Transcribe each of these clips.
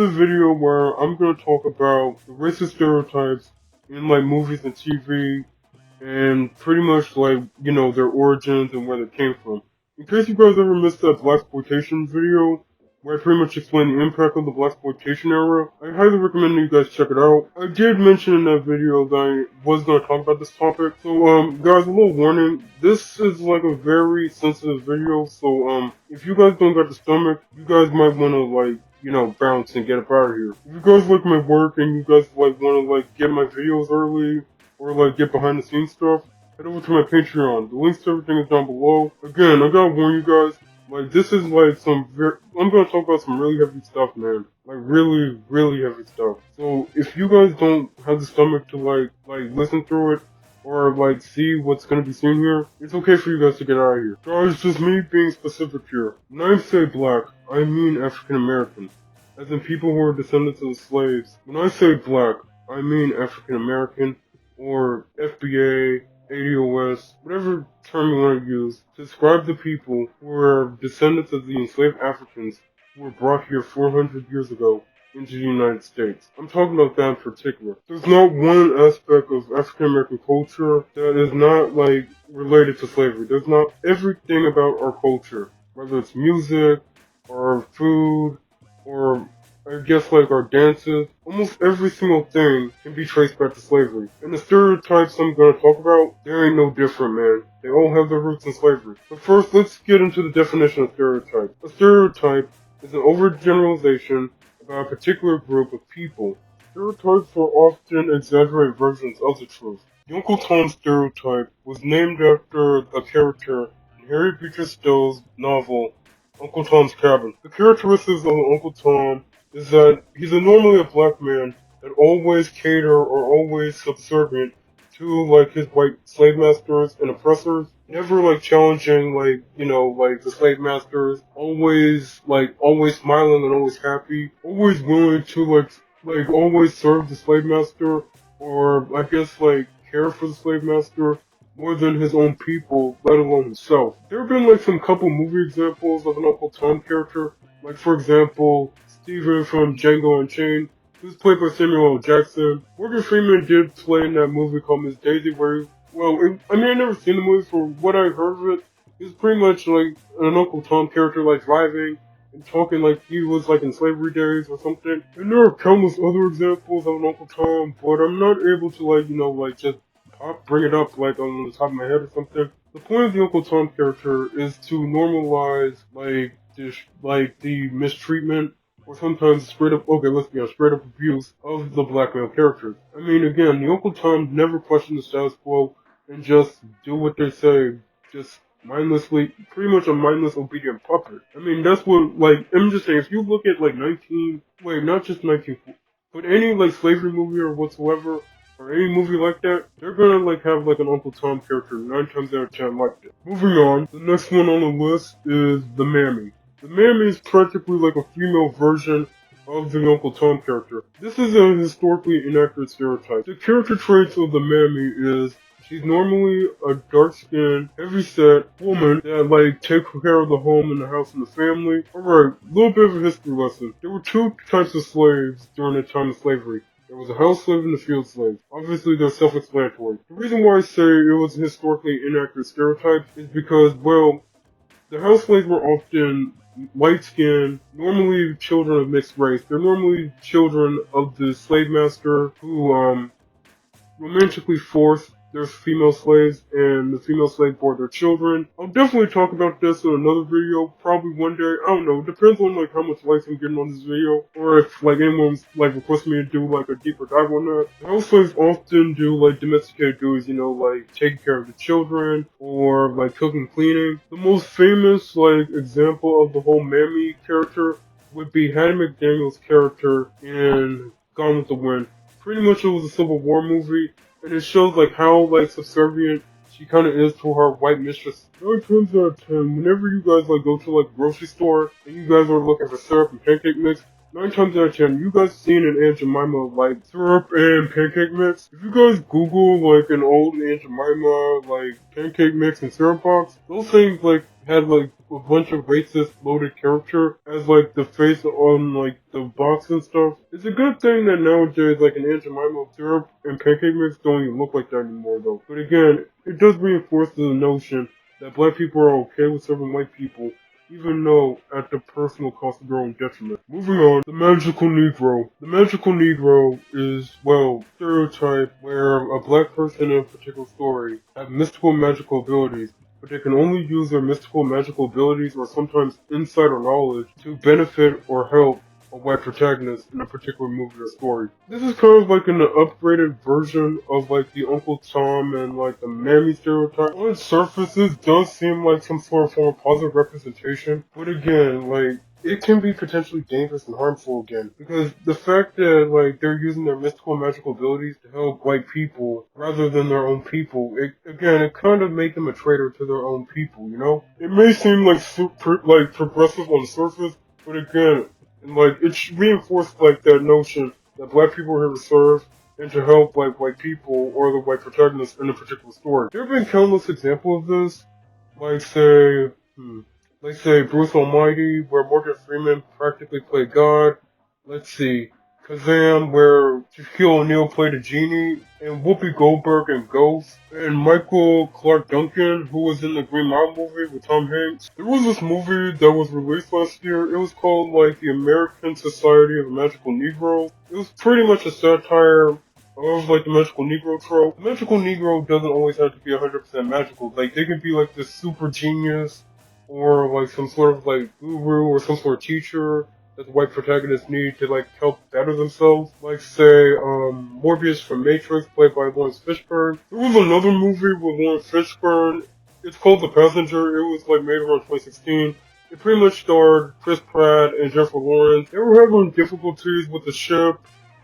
a video where I'm gonna talk about the racist stereotypes in like movies and TV, and pretty much like their origins and where they came from. In case you guys ever missed that blaxploitation video, where I pretty much explained the impact of the blaxploitation era, I highly recommend you guys check it out. I did mention in that video that I was gonna talk about this topic, so guys, a little warning. This is like a very sensitive video, so if you guys don't got the stomach, you guys might wanna like bounce and get up out of here. If you guys like my work and you guys like wanna like get my videos early or like get behind the scenes stuff, head over to my Patreon. The links to everything is down below. Again, I gotta warn you guys, like this is like I'm gonna talk about some really heavy stuff, man. Like really, really heavy stuff. So if you guys don't have the stomach to like listen through it or like see what's gonna be seen here, it's okay for you guys to get out of here. Guys, just me being specific here. When I say black, I mean African American, as in people who are descendants of the slaves. When I say black, I mean African American, or FBA, ADOS, whatever term you want to use, to describe the people who are descendants of the enslaved Africans who were brought here 400 years ago into the United States. I'm talking about that in particular. There's not one aspect of African American culture that is not like related to slavery. There's not everything about our culture, whether it's music, or food, or I guess like our dances, almost every single thing can be traced back to slavery. And the stereotypes I'm gonna talk about, they ain't no different, man. They all have their roots in slavery. But first, let's get into the definition of stereotype. A stereotype is an overgeneralization about a particular group of people. Stereotypes are often exaggerated versions of the truth. The Uncle Tom stereotype was named after a character in Harry Beecher Stowe's novel, Uncle Tom's Cabin. The characteristics of Uncle Tom is that he's normally a black man that always cater or always subservient to like his white slave masters and oppressors. Never like challenging like the slave masters. Always smiling and always happy. Always willing to like always serve the slave master, or I guess like care for the slave master more than his own people, let alone himself. There have been like some couple movie examples of an Uncle Tom character, like for example, Steven from Django Unchained, who's played by Samuel L. Jackson. Morgan Freeman did play in that movie called Miss Daisy, where I never seen the movie, for what I heard of it, he's pretty much like an Uncle Tom character, like driving and talking like he was like in slavery days or something. And there are countless other examples of an Uncle Tom, but I'm not able to just bring it up like on the top of my head or something. The point of the Uncle Tom character is to normalize the mistreatment, or sometimes straight up abuse of the black male characters. I mean, again, the Uncle Tom never questioned the status quo and just do what they say, just mindlessly, pretty much a mindless obedient puppet. I mean, that's what, like, I'm just saying, if you look at like not just 19, but any like slavery movie or whatsoever, or any movie like that, they're gonna like have like an Uncle Tom character 9 times out of 10 like that. Moving on, the next one on the list is the Mammy. The Mammy is practically like a female version of the Uncle Tom character. This is a historically inaccurate stereotype. The character traits of the Mammy is she's normally a dark-skinned, heavy-set woman that like takes care of the home and the house and the family. Alright, a little bit of a history lesson. There were 2 types of slaves during the time of slavery. There was a house slave and a field slave. Obviously, they're self-explanatory. The reason why I say it was a historically inaccurate stereotype is because, well, the house slaves were often light-skinned, normally children of mixed race. They're normally children of the slave master who romantically forced their female slaves, and the female slave bore their children. I'll definitely talk about this in another video, probably one day. I don't know, it depends on like how much likes I'm getting on this video, or if like anyone's like requesting me to do like a deeper dive on that. House slaves often do like domesticated duties, like taking care of the children, or like cooking, cleaning. The most famous like example of the whole Mammy character would be Hattie McDaniel's character in Gone with the Wind. Pretty much it was a Civil War movie, and it shows like how like subservient she kind of is to her white mistress. 9 times out of 10, whenever you guys like go to like grocery store and you guys are looking for syrup and pancake mix, 9 times out of 10, you guys seen an Aunt Jemima like syrup and pancake mix? If you guys Google like an old Aunt Jemima like pancake mix and syrup box, those things like had like a bunch of racist loaded character as like the face on like the box and stuff. It's a good thing that nowadays like an Aunt Jemima syrup and pancake mix don't even look like that anymore though. But again, it does reinforce the notion that black people are okay with serving white people, even though at the personal cost of their own detriment. Moving on, the magical Negro. The magical Negro is, well, stereotype where a black person in a particular story have mystical magical abilities, but they can only use their mystical magical abilities or sometimes insight or knowledge to benefit or help a white protagonist in a particular movie or story. This is kind of like an upgraded version of like the Uncle Tom and like the Mammy stereotype. On its surface, this does seem like some sort of form of positive representation, but again, like, it can be potentially dangerous and harmful again, because the fact that like they're using their mystical magical abilities to help white people rather than their own people, it kind of made them a traitor to their own people, you know? It may seem like super like progressive on the surface, but again, and like it reinforced like that notion that black people are here to serve and to help like white people or the white protagonist in a particular story. There have been countless examples of this, like say Bruce Almighty, where Morgan Freeman practically played God. Let's see, Kazam, where Shaquille O'Neal played a genie, and Whoopi Goldberg in Ghost, and Michael Clark Duncan, who was in the Green Mile movie with Tom Hanks. There was this movie that was released last year. It was called like the American Society of the Magical Negro. It was pretty much a satire of like the magical Negro trope. The magical Negro doesn't always have to be 100% magical. Like they can be like this super genius, or like some sort of like guru or some sort of teacher that the white protagonists need to like help better themselves. Like say, Morbius from Matrix, played by Lawrence Fishburne. There was another movie with Lawrence Fishburne. It's called The Passenger. It was like made around 2016. It pretty much starred Chris Pratt and Jennifer Lawrence. They were having difficulties with the ship,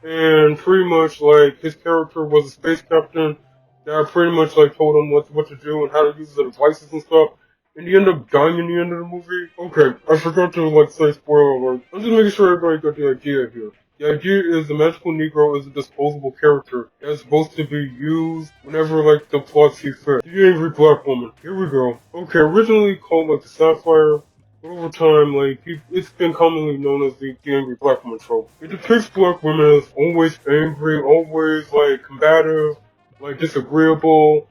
and pretty much like his character was a space captain that pretty much like told him what to do and how to use the devices and stuff. And he ended up dying in the end of the movie. Okay, I forgot to like say spoiler alert. I'm just making sure everybody got the idea here. The idea is the magical Negro is a disposable character that's supposed to be used whenever like the plot sees fit. The angry black woman. Here we go. Okay, originally called like the Sapphire, but over time, like, it's been commonly known as the angry black woman trope. It depicts black women as always angry, always like combative, like disagreeable,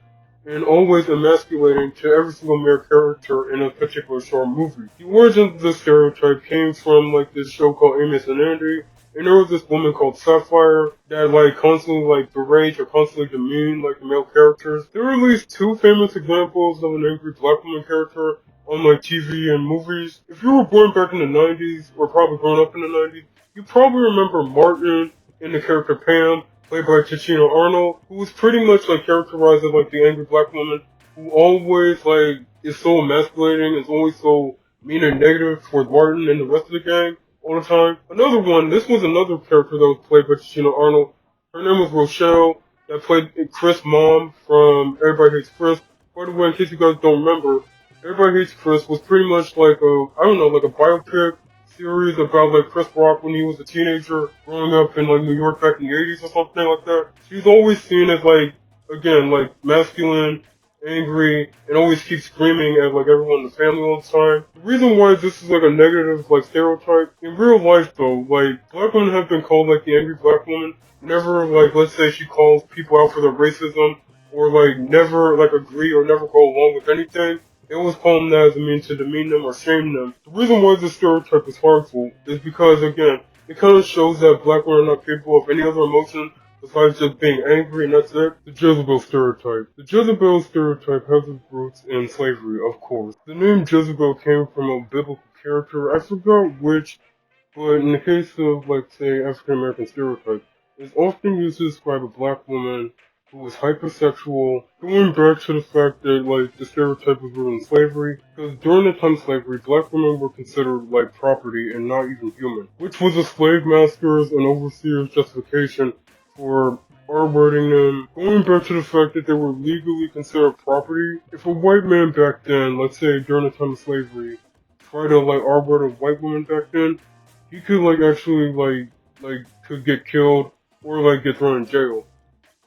and always emasculating to every single male character in a particular show or movie. The origins of this stereotype came from like this show called Amos and Andy, and there was this woman called Sapphire that like constantly like berates or constantly demeaned like the male characters. There are at least 2 famous examples of an angry black woman character on like TV and movies. If you were born back in the 90s, or probably grown up in the 90s, you probably remember Martin and the character Pam, played by Tichina Arnold, who was pretty much like characterized as like the angry black woman who always like is so emasculating, is always so mean and negative towards Martin and the rest of the gang all the time. Another one, this was another character that was played by Tichina Arnold. Her name was Rochelle, that played Chris' mom from Everybody Hates Chris. By the way, in case you guys don't remember, Everybody Hates Chris was pretty much like like a biopic series about like Chris Rock when he was a teenager growing up in like New York back in the 80s or something like that. She's always seen as like, again, like masculine, angry, and always keeps screaming at like everyone in the family all the time. The reason why this is like a negative like stereotype, in real life though, like black women have been called like the angry black woman whenever like let's say she calls people out for their racism, or like never like agree or never go along with anything. They always call them that as a means to demean them or shame them. The reason why this stereotype is harmful is because, again, it kind of shows that black women are not capable of any other emotion besides just being angry, and that's it. The Jezebel stereotype. The Jezebel stereotype has its roots in slavery, of course. The name Jezebel came from a biblical character, I forgot which, but in the case of, like, say, African American stereotype, it's often used to describe a black woman who was hypersexual, going back to the fact that, like, the stereotype was rooted in slavery, because during the time of slavery, black women were considered, like, property and not even human, which was a slave master's and overseer's justification for R-wording them, going back to the fact that they were legally considered property. If a white man back then, let's say during the time of slavery, tried to, like, R-word a white woman back then, he could like actually could get killed or like get thrown in jail.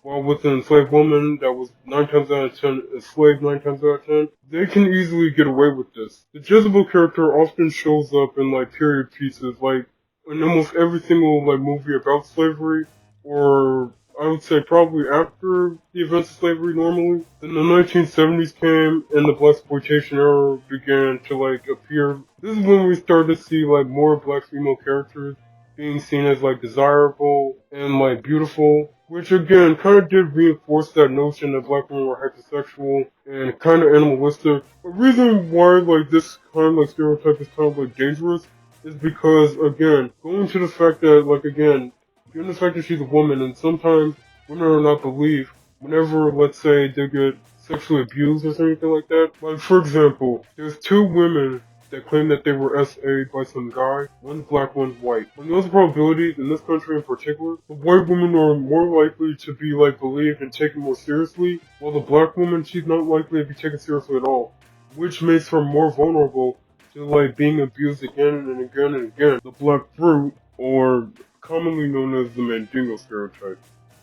While with an enslaved woman that was 9 times out of 10 enslaved 9 times out of 10, they can easily get away with this. The Jezebel character often shows up in like period pieces, like in almost every single like movie about slavery, or I would say probably after the events of slavery normally. Then the 1970s came and the blaxploitation era began to like appear. This is when we started to see like more black female characters being seen as like desirable and like beautiful, which again kind of did reinforce that notion that black women were hypersexual and kind of animalistic. The reason why like this kind of like stereotype is kind of like dangerous is because again, going to the fact that like again, given the fact that she's a woman and sometimes women are not believed whenever let's say they get sexually abused or something like that. Like for example, there's two women that claim that they were SA'd by some guy. One's black, one's white. On those probabilities, in this country in particular, the white women are more likely to be like believed and taken more seriously, while the black woman, she's not likely to be taken seriously at all, which makes her more vulnerable to like being abused again and again and again. The black brute, or commonly known as the Mandingo stereotype.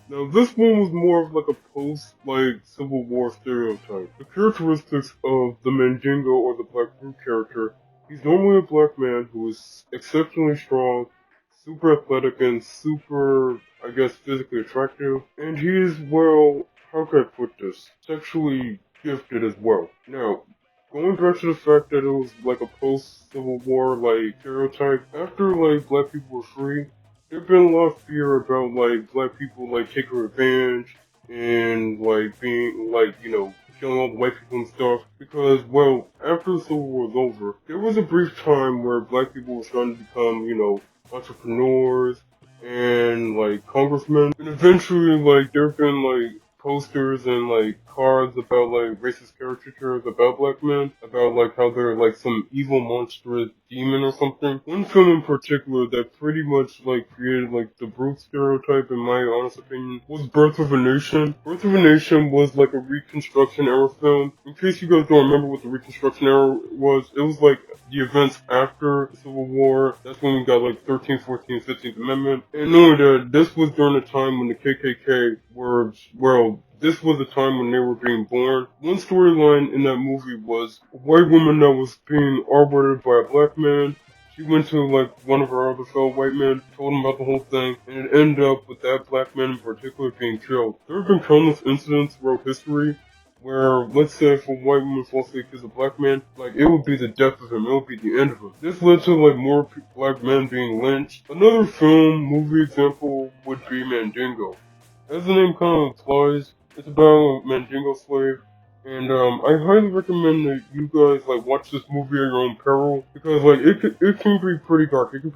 Now, this one was more of like a post-Civil War stereotype. The characteristics of the Mandingo or the Black Brute character: he's normally a black man who is exceptionally strong, super athletic, and super, I guess, physically attractive. And he is, well, how can I put this? Sexually gifted as well. Now, going back to the fact that it was like a post-Civil War, like, stereotype, after, like, black people were free, there's been a lot of fear about like black people like taking revenge and like being like, you know, killing all the white people and stuff. Because well, after the Civil War was over, there was a brief time where black people were starting to become, you know, entrepreneurs and like congressmen. And eventually like there have been like posters and like cards about like racist caricatures about black men, about like how they're like some evil monstrous demon or something. One film in particular that pretty much like created like the brute stereotype in my honest opinion was Birth of a Nation. Birth of a Nation was like a Reconstruction era film. In case you guys don't remember what the Reconstruction era was, it was like the events after the Civil War. That's when we got like 13th, 14th, 15th Amendment. And knowing that this was during a time when the KKK were, well, this was the time when they were being born. One storyline in that movie was a white woman that was being R-worded by a black man. She went to like one of her other fellow white men, told him about the whole thing, and it ended up with that black man in particular being killed. There have been countless incidents throughout history where, let's say, if a white woman falsely accused a black man, like, it would be the death of him, it would be the end of him. This led to, like, more black men being lynched. Another movie example would be Mandingo. As the name kind of implies, it's about a Mandingo slave, and I highly recommend that you guys like watch this movie at your own peril because like it can be pretty dark, it can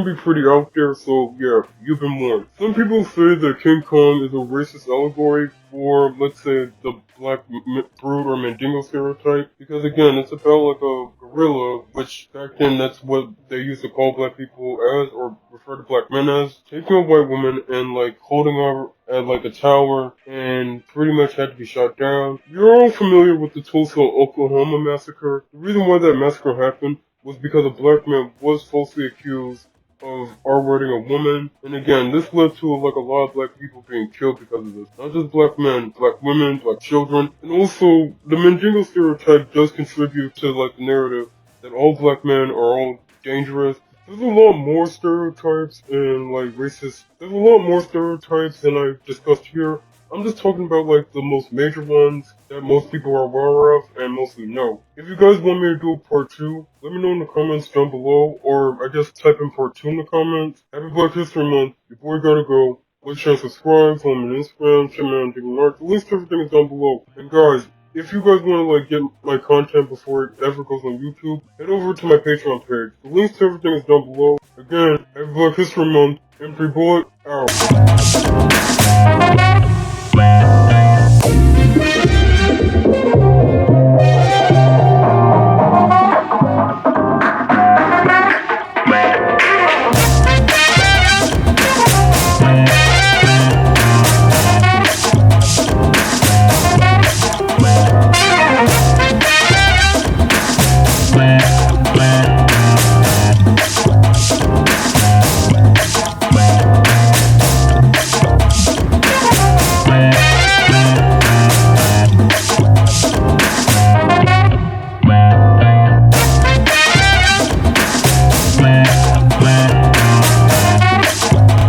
be pretty out there. So yeah, you've been warned. Some people say that King Kong is a racist allegory for, let's say, the black brute or Mandingo stereotype because again, it's about like a gorilla, which back then that's what they used to call black people as or refer to black men as, taking a white woman and like holding her at like a tower and pretty much had to be shot down. You're all familiar with the Tulsa, Oklahoma massacre. The reason why that massacre happened was because a black man was falsely accused of R-wording a woman. And again, this led to like a lot of black people being killed because of this. Not just black men, black women, black children. And also, the Mandingo stereotype does contribute to like the narrative that all black men are all dangerous. There's a lot more stereotypes and like racist. There's a lot more stereotypes than I've discussed here. I'm just talking about like the most major ones that most people are aware of and mostly know. If you guys want me to do a part 2, let me know in the comments down below, or I guess type in part 2 in the comments. Happy Black History Month. Your boy gotta go. Like, share, subscribe, follow me on Instagram, check me out on Art. The links to everything is down below. And guys, if you guys want to like get my content before it ever goes on YouTube, head over to my Patreon page. The links to everything is down below. Again, happy Black History Month, and Free Bullet out.